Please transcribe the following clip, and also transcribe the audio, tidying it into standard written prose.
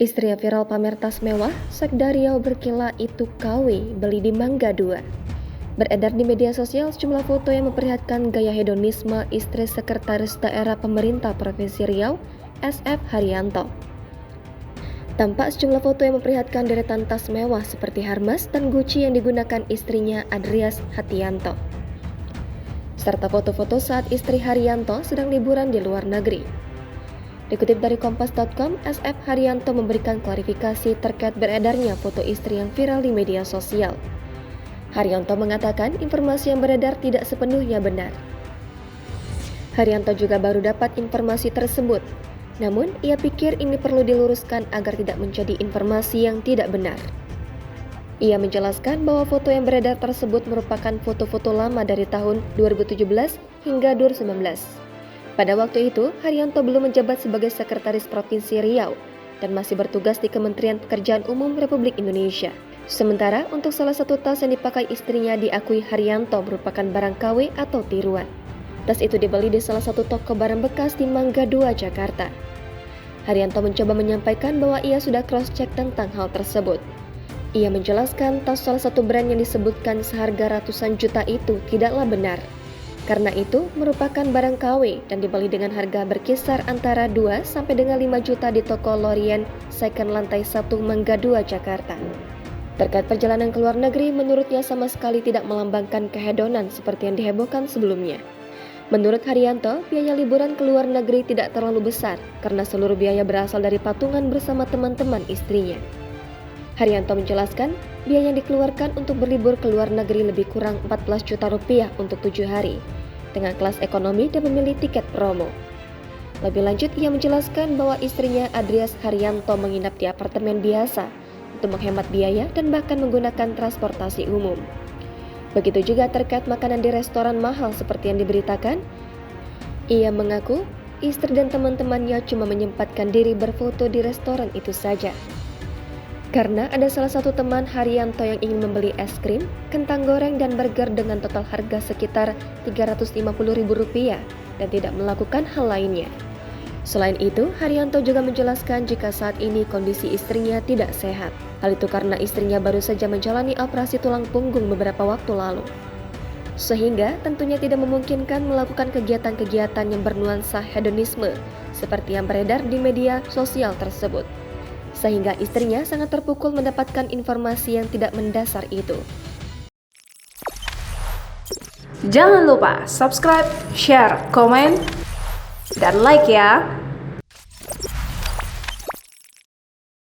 Istri viral pamer tas mewah, Sekda Riau berkilah itu KW beli di Mangga 2. Beredar di media sosial sejumlah foto yang memperlihatkan gaya hedonisme istri Sekretaris Daerah Pemerintah Provinsi Riau, SF Haryanto. Tampak sejumlah foto yang memperlihatkan deretan tas mewah seperti Hermes dan Gucci yang digunakan istrinya Adrias Hatianto, serta foto-foto saat istri Haryanto sedang liburan di luar negeri. Dikutip dari Kompas.com, SF Haryanto memberikan klarifikasi terkait beredarnya foto istri yang viral di media sosial. Haryanto mengatakan informasi yang beredar tidak sepenuhnya benar. Haryanto juga baru dapat informasi tersebut, namun ia pikir ini perlu diluruskan agar tidak menjadi informasi yang tidak benar. Ia menjelaskan bahwa foto yang beredar tersebut merupakan foto-foto lama dari tahun 2017 hingga 2019. Pada waktu itu, Haryanto belum menjabat sebagai Sekretaris Provinsi Riau dan masih bertugas di Kementerian Pekerjaan Umum Republik Indonesia. Sementara untuk salah satu tas yang dipakai istrinya diakui Haryanto merupakan barang KW atau tiruan. Tas itu dibeli di salah satu toko barang bekas di Mangga 2, Jakarta. Haryanto mencoba menyampaikan bahwa ia sudah cross-check tentang hal tersebut. Ia menjelaskan tas salah satu brand yang disebutkan seharga ratusan juta itu tidaklah benar. Karena itu merupakan barang KW dan dibeli dengan harga berkisar antara 2 sampai dengan 5 juta di toko Lorient Second lantai 1 Mangga 2, Jakarta. Terkait perjalanan ke luar negeri, menurutnya sama sekali tidak melambangkan kehedonan seperti yang dihebohkan sebelumnya. Menurut Haryanto, biaya liburan ke luar negeri tidak terlalu besar karena seluruh biaya berasal dari patungan bersama teman-teman istrinya. Haryanto menjelaskan, biaya yang dikeluarkan untuk berlibur ke luar negeri lebih kurang 14 juta rupiah untuk 7 hari, dengan kelas ekonomi dan memilih tiket promo. Lebih lanjut, ia menjelaskan bahwa istrinya Adrias Haryanto menginap di apartemen biasa untuk menghemat biaya dan bahkan menggunakan transportasi umum. Begitu juga terkait makanan di restoran mahal seperti yang diberitakan. Ia mengaku, istri dan teman-temannya cuma menyempatkan diri berfoto di restoran itu saja. Karena ada salah satu teman Haryanto yang ingin membeli es krim, kentang goreng, dan burger dengan total harga sekitar Rp350.000 dan tidak melakukan hal lainnya. Selain itu, Haryanto juga menjelaskan jika saat ini kondisi istrinya tidak sehat. Hal itu karena istrinya baru saja menjalani operasi tulang punggung beberapa waktu lalu. Sehingga tentunya tidak memungkinkan melakukan kegiatan-kegiatan yang bernuansa hedonisme seperti yang beredar di media sosial tersebut. Sehingga istrinya sangat terpukul mendapatkan informasi yang tidak mendasar itu. Jangan lupa subscribe, share, komen, dan like ya!